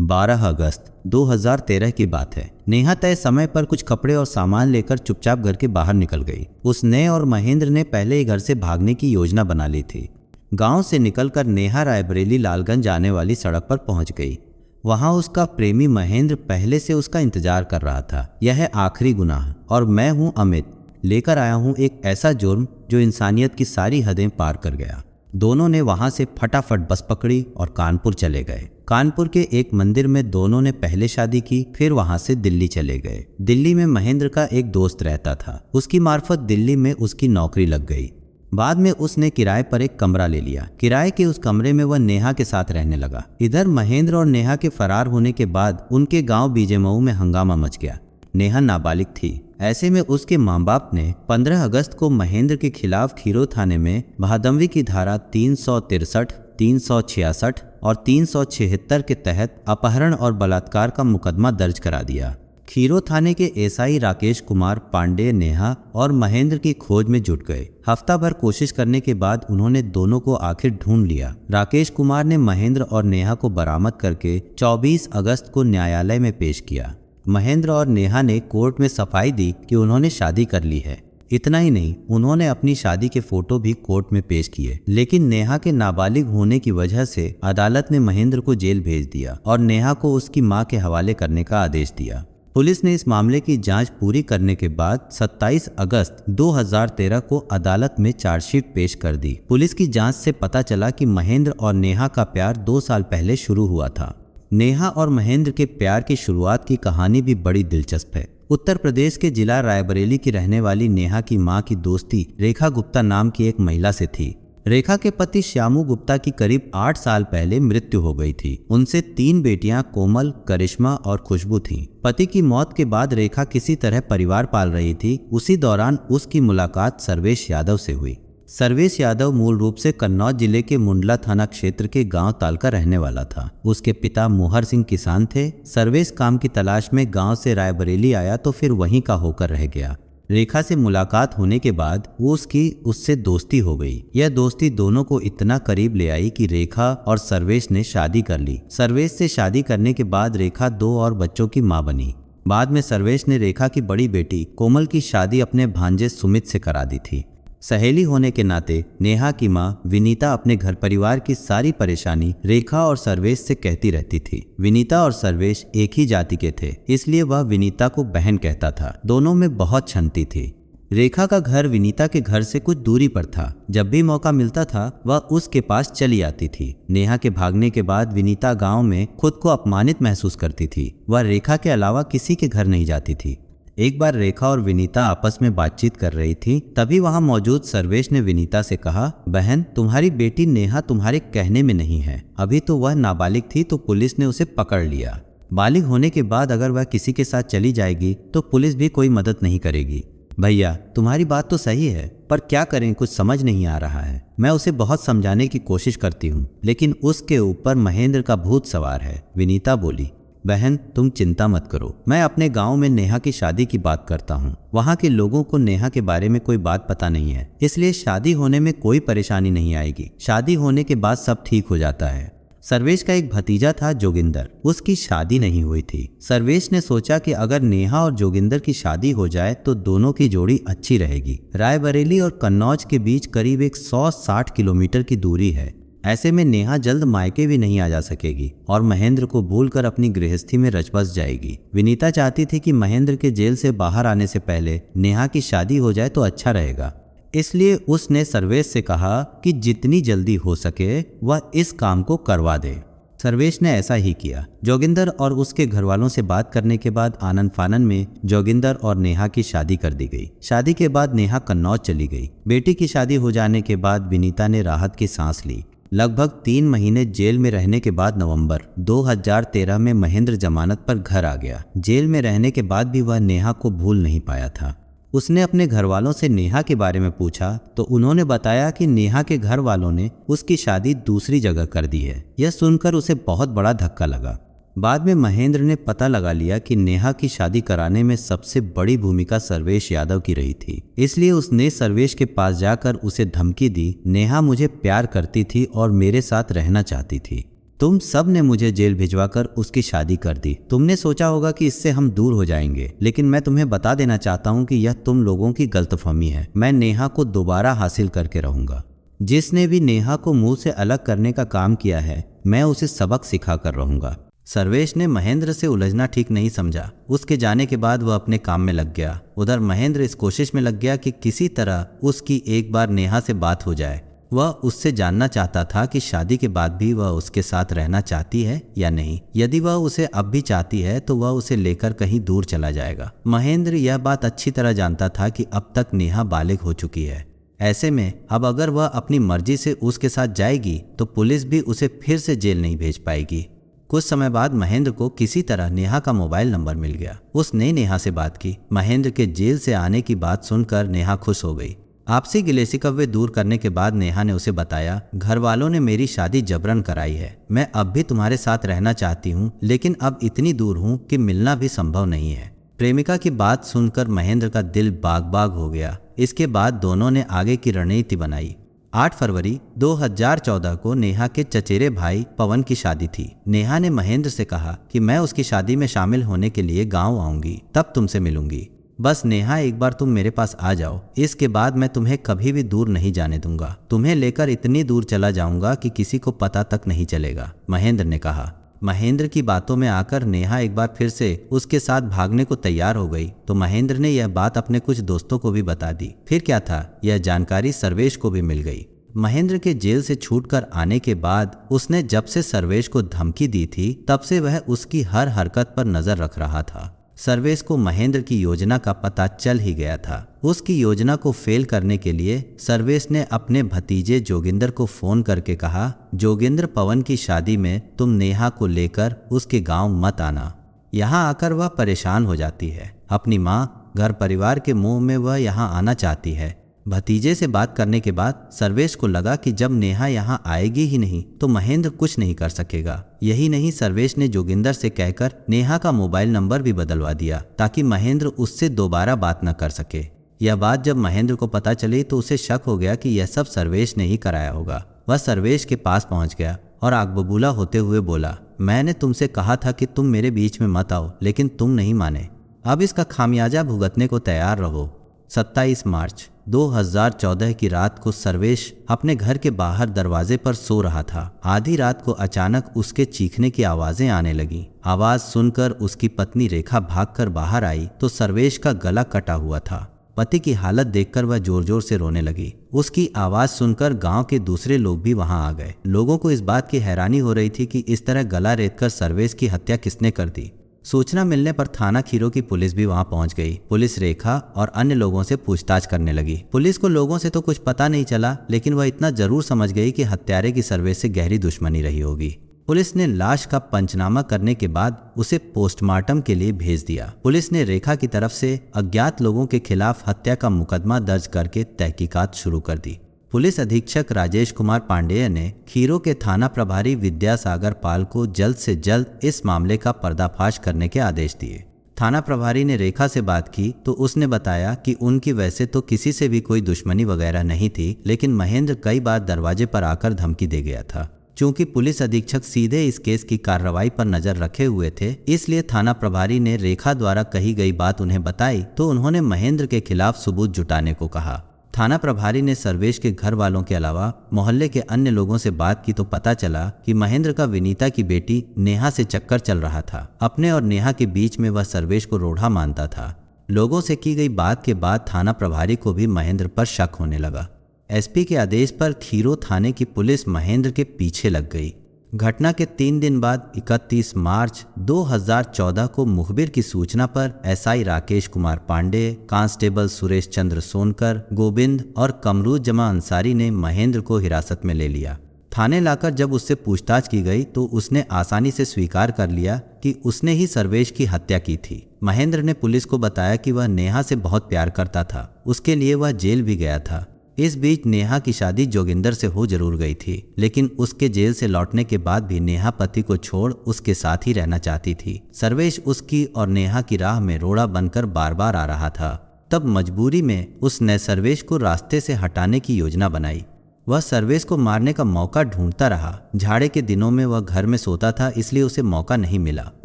12 अगस्त 2013 की बात है। नेहा तय समय पर कुछ कपड़े और सामान लेकर चुपचाप घर के बाहर निकल गई। उसने और महेंद्र ने पहले ही घर से भागने की योजना बना ली थी। गांव से निकलकर नेहा रायबरेली लालगंज जाने वाली सड़क पर पहुंच गई। वहां उसका प्रेमी महेंद्र पहले से उसका इंतजार कर रहा था। यह है आखिरी गुनाह और मैं हूं अमित, लेकर आया हूं एक ऐसा जुर्म जो इंसानियत की सारी हदें पार कर गया। दोनों ने वहां से फटाफट बस पकड़ी और कानपुर चले गए। कानपुर के एक मंदिर में दोनों ने पहले शादी की, फिर वहां से दिल्ली चले गए। दिल्ली में महेंद्र का एक दोस्त रहता था। उसकी मार्फत दिल्ली में उसकी नौकरी लग गई। बाद में उसने किराए पर एक कमरा ले लिया। किराए के उस कमरे में वह नेहा के साथ रहने लगा। इधर महेंद्र और नेहा के फरार होने के बाद उनके गांव बीजेमऊ में हंगामा मच गया। नेहा नाबालिग थी। ऐसे में उसके माँ बाप ने 15 अगस्त को महेंद्र के खिलाफ खीरो थाने में भादमवी की धारा 363, 366 और 376 के तहत अपहरण और बलात्कार का मुकदमा दर्ज करा दिया। खीरो थाने के एसआई राकेश कुमार पांडे नेहा और महेंद्र की खोज में जुट गए। हफ्ता भर कोशिश करने के बाद उन्होंने दोनों को आखिर ढूंढ लिया। राकेश कुमार ने महेंद्र और नेहा को बरामद करके 24 अगस्त को न्यायालय में पेश किया। महेंद्र और नेहा ने कोर्ट में सफाई दी कि उन्होंने शादी कर ली है। इतना ही नहीं, उन्होंने अपनी शादी के फोटो भी कोर्ट में पेश किए। लेकिन नेहा के नाबालिग होने की वजह से अदालत ने महेंद्र को जेल भेज दिया और नेहा को उसकी मां के हवाले करने का आदेश दिया। पुलिस ने इस मामले की जांच पूरी करने के बाद 27 अगस्त 2013 को अदालत में चार्जशीट पेश कर दी। पुलिस की जांच से पता चला कि महेंद्र और नेहा का प्यार 2 साल पहले शुरू हुआ था। नेहा और महेंद्र के प्यार की शुरुआत की कहानी भी बड़ी दिलचस्प है। उत्तर प्रदेश के जिला रायबरेली की रहने वाली नेहा की मां की दोस्ती रेखा गुप्ता नाम की एक महिला से थी। रेखा के पति श्यामू गुप्ता की करीब 8 साल पहले मृत्यु हो गई थी। उनसे 3 बेटियां कोमल, करिश्मा और खुशबू थीं। पति की मौत के बाद रेखा किसी तरह परिवार पाल रही थी। उसी दौरान उसकी मुलाकात सर्वेश यादव से हुई। सर्वेश यादव मूल रूप से कन्नौज जिले के मुंडला थाना क्षेत्र के गांव ताल का रहने वाला था। उसके पिता मोहर सिंह किसान थे। सर्वेश काम की तलाश में गांव से रायबरेली आया तो फिर वहीं का होकर रह गया। रेखा से मुलाकात होने के बाद उससे दोस्ती हो गई। यह दोस्ती दोनों को इतना करीब ले आई कि रेखा और सर्वेश ने शादी कर ली। सर्वेश से शादी करने के बाद रेखा 2 और बच्चों की मां बनी। बाद में सर्वेश ने रेखा की बड़ी बेटी कोमल की शादी अपने भांजे सुमित से करा दी थी। सहेली होने के नाते नेहा की मां विनीता अपने घर परिवार की सारी परेशानी रेखा और सर्वेश से कहती रहती थी। विनीता और सर्वेश एक ही जाति के थे, इसलिए वह विनीता को बहन कहता था। दोनों में बहुत छनती थी। रेखा का घर विनीता के घर से कुछ दूरी पर था। जब भी मौका मिलता था वह उसके पास चली आती थी। नेहा के भागने के बाद विनीता गांव में खुद को अपमानित महसूस करती थी। वह रेखा के अलावा किसी के घर नहीं जाती थी। एक बार रेखा और विनीता आपस में बातचीत कर रही थी, तभी वहां मौजूद सर्वेश ने विनीता से कहा, बहन, तुम्हारी बेटी नेहा तुम्हारे कहने में नहीं है। अभी तो वह नाबालिग थी तो पुलिस ने उसे पकड़ लिया। बालिग होने के बाद अगर वह किसी के साथ चली जाएगी तो पुलिस भी कोई मदद नहीं करेगी। भैया, तुम्हारी बात तो सही है, पर क्या करें, कुछ समझ नहीं आ रहा है। मैं उसे बहुत समझाने की कोशिश करती हूँ, लेकिन उसके ऊपर महेंद्र का भूत सवार है। विनीता बोली, बहन, तुम चिंता मत करो। मैं अपने गांव में नेहा की शादी की बात करता हूँ। वहाँ के लोगों को नेहा के बारे में कोई बात पता नहीं है, इसलिए शादी होने में कोई परेशानी नहीं आएगी। शादी होने के बाद सब ठीक हो जाता है। सर्वेश का एक भतीजा था जोगिंदर, उसकी शादी नहीं हुई थी। सर्वेश ने सोचा कि अगर नेहा और जोगिंदर की शादी हो जाए तो दोनों की जोड़ी अच्छी रहेगी। रायबरेली और कन्नौज के बीच करीब 160 किलोमीटर की दूरी है। ऐसे में नेहा जल्द मायके भी नहीं आ जा सकेगी और महेंद्र को भूलकर अपनी गृहस्थी में रच बस जाएगी। विनीता चाहती थी कि महेंद्र के जेल से बाहर आने से पहले नेहा की शादी हो जाए तो अच्छा रहेगा। इसलिए उसने सर्वेश से कहा कि जितनी जल्दी हो सके वह इस काम को करवा दे। सर्वेश ने ऐसा ही किया। जोगिंदर और उसके घर वालों से बात करने के बाद आनन फानन में जोगिंदर और नेहा की शादी कर दी गई। शादी के बाद नेहा कन्नौज चली गई। बेटी की शादी हो जाने के बाद विनीता ने राहत की सांस ली। लगभग 3 महीने जेल में रहने के बाद नवंबर 2013 में महेंद्र जमानत पर घर आ गया। जेल में रहने के बाद भी वह नेहा को भूल नहीं पाया था। उसने अपने घर वालों से नेहा के बारे में पूछा तो उन्होंने बताया कि नेहा के घर वालों ने उसकी शादी दूसरी जगह कर दी है। यह सुनकर उसे बहुत बड़ा धक्का लगा। बाद में महेंद्र ने पता लगा लिया कि नेहा की शादी कराने में सबसे बड़ी भूमिका सर्वेश यादव की रही थी। इसलिए उसने सर्वेश के पास जाकर उसे धमकी दी, नेहा मुझे प्यार करती थी और मेरे साथ रहना चाहती थी। तुम सब ने मुझे जेल भिजवाकर उसकी शादी कर दी। तुमने सोचा होगा कि इससे हम दूर हो जाएंगे, लेकिन मैं तुम्हें बता देना चाहता हूँ कि यह तुम लोगों की गलतफहमी है। मैं नेहा को दोबारा हासिल करके रहूंगा। जिसने भी नेहा को मुंह से अलग करने का काम किया है, मैं उसे सबक सिखा कर रहूंगा। सर्वेश ने महेंद्र से उलझना ठीक नहीं समझा। उसके जाने के बाद वह अपने काम में लग गया। उधर महेंद्र इस कोशिश में लग गया कि किसी तरह उसकी एक बार नेहा से बात हो जाए। वह उससे जानना चाहता था कि शादी के बाद भी वह उसके साथ रहना चाहती है या नहीं। यदि वह उसे अब भी चाहती है तो वह उसे लेकर कहीं दूर चला जाएगा। महेंद्र यह बात अच्छी तरह जानता था कि अब तक नेहा बालिग हो चुकी है। ऐसे में अब अगर वह अपनी मर्जी से उसके साथ जाएगी तो पुलिस भी उसे फिर से जेल नहीं भेज पाएगी। कुछ समय बाद महेंद्र को किसी तरह नेहा का मोबाइल नंबर मिल गया। उसने नेहा से बात की। महेंद्र के जेल से आने की बात सुनकर नेहा खुश हो गई। आपसी गिले शिकवे दूर करने के बाद नेहा ने उसे बताया, घर वालों ने मेरी शादी जबरन कराई है। मैं अब भी तुम्हारे साथ रहना चाहती हूँ, लेकिन अब इतनी दूर हूँ कि मिलना भी संभव नहीं है। प्रेमिका की बात सुनकर महेंद्र का दिल बाग बाग हो गया। इसके बाद दोनों ने आगे की रणनीति बनाई। 8 फरवरी 2014 को नेहा के चचेरे भाई पवन की शादी थी। नेहा ने महेंद्र से कहा कि मैं उसकी शादी में शामिल होने के लिए गांव आऊंगी, तब तुमसे मिलूंगी। बस नेहा, एक बार तुम मेरे पास आ जाओ, इसके बाद मैं तुम्हें कभी भी दूर नहीं जाने दूंगा। तुम्हें लेकर इतनी दूर चला जाऊंगा कि किसी को पता तक नहीं चलेगा, महेंद्र ने कहा। महेंद्र की बातों में आकर नेहा एक बार फिर से उसके साथ भागने को तैयार हो गई तो महेंद्र ने यह बात अपने कुछ दोस्तों को भी बता दी। फिर क्या था, यह जानकारी सर्वेश को भी मिल गई। महेंद्र के जेल से छूटकर आने के बाद उसने जब से सर्वेश को धमकी दी थी, तब से वह उसकी हर हरकत पर नजर रख रहा था। सर्वेश को महेंद्र की योजना का पता चल ही गया था। उसकी योजना को फेल करने के लिए सर्वेश ने अपने भतीजे जोगिंदर को फोन करके कहा, जोगिंदर, पवन की शादी में तुम नेहा को लेकर उसके गांव मत आना। यहाँ आकर वह परेशान हो जाती है। अपनी माँ, घर परिवार के मुंह में वह यहाँ आना चाहती है। भतीजे से बात करने के बाद सर्वेश को लगा कि जब नेहा यहाँ आएगी ही नहीं तो महेंद्र कुछ नहीं कर सकेगा। यही नहीं, सर्वेश ने जोगिंदर से कहकर नेहा का मोबाइल नंबर भी बदलवा दिया ताकि महेंद्र उससे दोबारा बात न कर सके। यह बात जब महेंद्र को पता चली तो उसे शक हो गया कि यह सब सर्वेश ने ही कराया होगा। वह सर्वेश के पास पहुंच गया और आग बबूला होते हुए बोला, मैंने तुमसे कहा था कि तुम मेरे बीच में मत आओ, लेकिन तुम नहीं माने। अब इसका खामियाजा भुगतने को तैयार रहो। 27 मार्च 2014 की रात को सर्वेश अपने घर के बाहर दरवाजे पर सो रहा था। आधी रात को अचानक उसके चीखने की आवाजें आने लगी। आवाज सुनकर उसकी पत्नी रेखा भागकर बाहर आई तो सर्वेश का गला कटा हुआ था। पति की हालत देखकर वह जोर जोर से रोने लगी। उसकी आवाज सुनकर गांव के दूसरे लोग भी वहां आ गए। लोगों को इस बात की हैरानी हो रही थी कि इस तरह गला रेतकर सर्वेश की हत्या किसने कर दी। सूचना मिलने पर थाना खीरो की पुलिस भी वहां पहुंच गई। पुलिस रेखा और अन्य लोगों से पूछताछ करने लगी। पुलिस को लोगों से तो कुछ पता नहीं चला, लेकिन वह इतना जरूर समझ गई कि हत्यारे की सर्वेश से गहरी दुश्मनी रही होगी। पुलिस ने लाश का पंचनामा करने के बाद उसे पोस्टमार्टम के लिए भेज दिया। पुलिस ने रेखा की तरफ से अज्ञात लोगों के खिलाफ हत्या का मुकदमा दर्ज करके तहकीकात शुरू कर दी। पुलिस अधीक्षक राजेश कुमार पांडेय ने खीरो के थाना प्रभारी विद्यासागर पाल को जल्द से जल्द इस मामले का पर्दाफाश करने के आदेश दिए। थाना प्रभारी ने रेखा से बात की तो उसने बताया कि उनकी वैसे तो किसी से भी कोई दुश्मनी वगैरह नहीं थी, लेकिन महेंद्र कई बार दरवाजे पर आकर धमकी दे गया था। चूंकि पुलिस अधीक्षक सीधे इस केस की कार्रवाई पर नजर रखे हुए थे, इसलिए थाना प्रभारी ने रेखा द्वारा कही गई बात उन्हें बताई तो उन्होंने महेंद्र के खिलाफ सबूत जुटाने को कहा। थाना प्रभारी ने सर्वेश के घर वालों के अलावा मोहल्ले के अन्य लोगों से बात की तो पता चला कि महेंद्र का विनीता की बेटी नेहा से चक्कर चल रहा था। अपने और नेहा के बीच में वह सर्वेश को रोड़ा मानता था। लोगों से की गई बात के बाद थाना प्रभारी को भी महेंद्र पर शक होने लगा। एसपी के आदेश पर खीरो थाने की पुलिस महेंद्र के पीछे लग गई। घटना के 3 दिन बाद 31 मार्च 2014 को मुखबिर की सूचना पर एसआई राकेश कुमार पांडे, कांस्टेबल सुरेश चंद्र सोनकर, गोविंद और कमरूज जमा अंसारी ने महेंद्र को हिरासत में ले लिया। थाने लाकर जब उससे पूछताछ की गई तो उसने आसानी से स्वीकार कर लिया कि उसने ही सर्वेश की हत्या की थी। महेंद्र ने पुलिस को बताया कि वह नेहा से बहुत प्यार करता था, उसके लिए वह जेल भी गया था। इस बीच नेहा की शादी जोगिंदर से हो जरूर गई थी, लेकिन उसके जेल से लौटने के बाद भी नेहा पति को छोड़ उसके साथ ही रहना चाहती थी। सर्वेश उसकी और नेहा की राह में रोड़ा बनकर बार बार आ रहा था। तब मजबूरी में उसने सर्वेश को रास्ते से हटाने की योजना बनाई। वह सर्वेश को मारने का मौका ढूंढता रहा। झाड़े के दिनों में वह घर में सोता था, इसलिए उसे मौका नहीं मिला।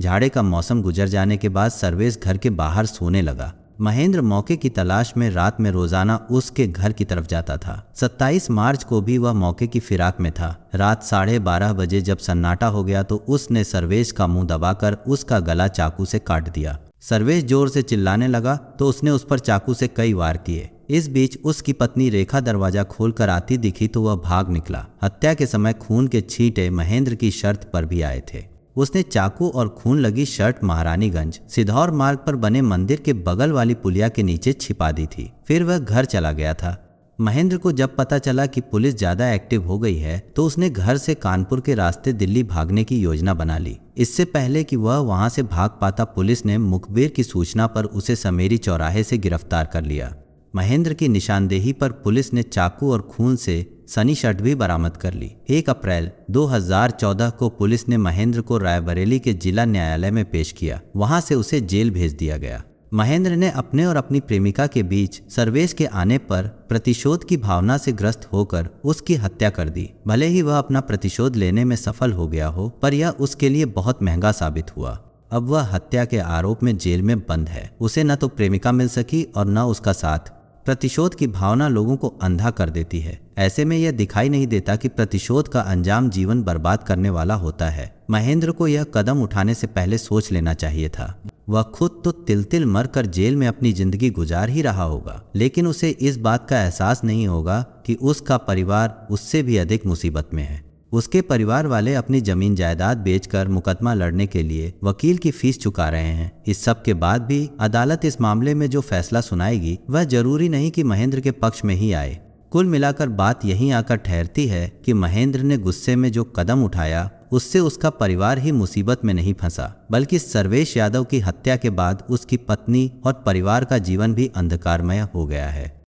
झाड़े का मौसम गुजर जाने के बाद सर्वेश घर के बाहर सोने लगा। महेंद्र मौके की तलाश में रात में रोजाना उसके घर की तरफ जाता था। 27 मार्च को भी वह मौके की फिराक में था। रात 12:30 बजे जब सन्नाटा हो गया तो उसने सर्वेश का मुंह दबाकर उसका गला चाकू से काट दिया। सर्वेश जोर से चिल्लाने लगा तो उसने उस पर चाकू से कई वार किए। इस बीच उसकी पत्नी रेखा दरवाजा खोलकर आती दिखी तो वह भाग निकला। हत्या के समय खून के छींटे महेंद्र की शर्त पर भी आए थे। उसने चाकू और खून लगी शर्ट महारानीगंज सिधौर मार्ग पर बने मंदिर के बगल वाली पुलिया के नीचे छिपा दी थी। फिर वह घर चला गया था। महेंद्र को जब पता चला कि पुलिस ज्यादा एक्टिव हो गई है तो उसने घर से कानपुर के रास्ते दिल्ली भागने की योजना बना ली। इससे पहले कि वह वहां से भाग पाता, पुलिस ने मुखबिर की सूचना पर उसे समेरी चौराहे से गिरफ्तार कर लिया। महेंद्र की निशानदेही पर पुलिस ने चाकू और खून से सनी शर्ट भी बरामद कर ली। 1 अप्रैल 2014 को पुलिस ने महेंद्र को रायबरेली के जिला न्यायालय में पेश किया। वहां से उसे जेल भेज दिया गया। महेंद्र ने अपने और अपनी प्रेमिका के बीच सर्वेश के आने पर प्रतिशोध की भावना से ग्रस्त होकर उसकी हत्या कर दी। भले ही वह अपना प्रतिशोध लेने में सफल हो गया हो, पर यह उसके लिए बहुत महंगा साबित हुआ। अब वह हत्या के आरोप में जेल में बंद है। उसे न तो प्रेमिका मिल सकी और न उसका साथ। प्रतिशोध की भावना लोगों को अंधा कर देती है। ऐसे में यह दिखाई नहीं देता कि प्रतिशोध का अंजाम जीवन बर्बाद करने वाला होता है। महेंद्र को यह कदम उठाने से पहले सोच लेना चाहिए था। वह खुद तो तिल तिल मर कर जेल में अपनी जिंदगी गुजार ही रहा होगा, लेकिन उसे इस बात का एहसास नहीं होगा कि उसका परिवार उससे भी अधिक मुसीबत में है। उसके परिवार वाले अपनी जमीन जायदाद बेचकर मुकदमा लड़ने के लिए वकील की फीस चुका रहे हैं। इस सब के बाद भी अदालत इस मामले में जो फैसला सुनाएगी वह जरूरी नहीं कि महेंद्र के पक्ष में ही आए। कुल मिलाकर बात यहीं आकर ठहरती है कि महेंद्र ने गुस्से में जो कदम उठाया उससे उसका परिवार ही मुसीबत में नहीं फंसा, बल्कि सर्वेश यादव की हत्या के बाद उसकी पत्नी और परिवार का जीवन भी अंधकारमय हो गया है।